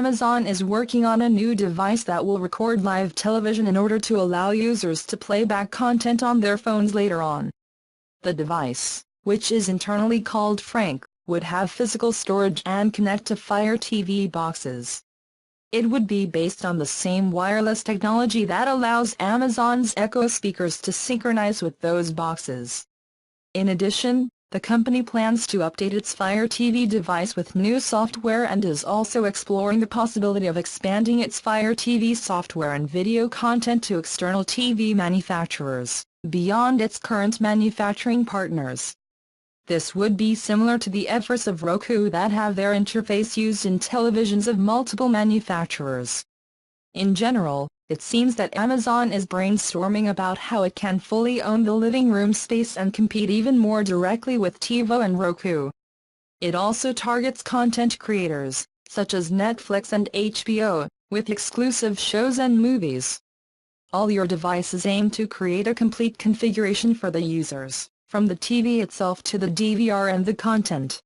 Amazon is working on a new device that will record live television in order to allow users to play back content on their phones later on. The device, which is internally called Frank, would have physical storage and connect to Fire TV boxes. It would be based on the same wireless technology that allows Amazon's Echo speakers to synchronize with those boxes. In addition, the company plans to update its Fire TV device with new software and is also exploring the possibility of expanding its Fire TV software and video content to external TV manufacturers, beyond its current manufacturing partners. This would be similar to the efforts of Roku that have their interface used in televisions of multiple manufacturers. In general, it seems that Amazon is brainstorming about how it can fully own the living room space and compete even more directly with Tivo and Roku. It also targets content creators, such as Netflix and HBO, with exclusive shows and movies. All your devices aim to create a complete configuration for the users, from the TV itself to the DVR and the content.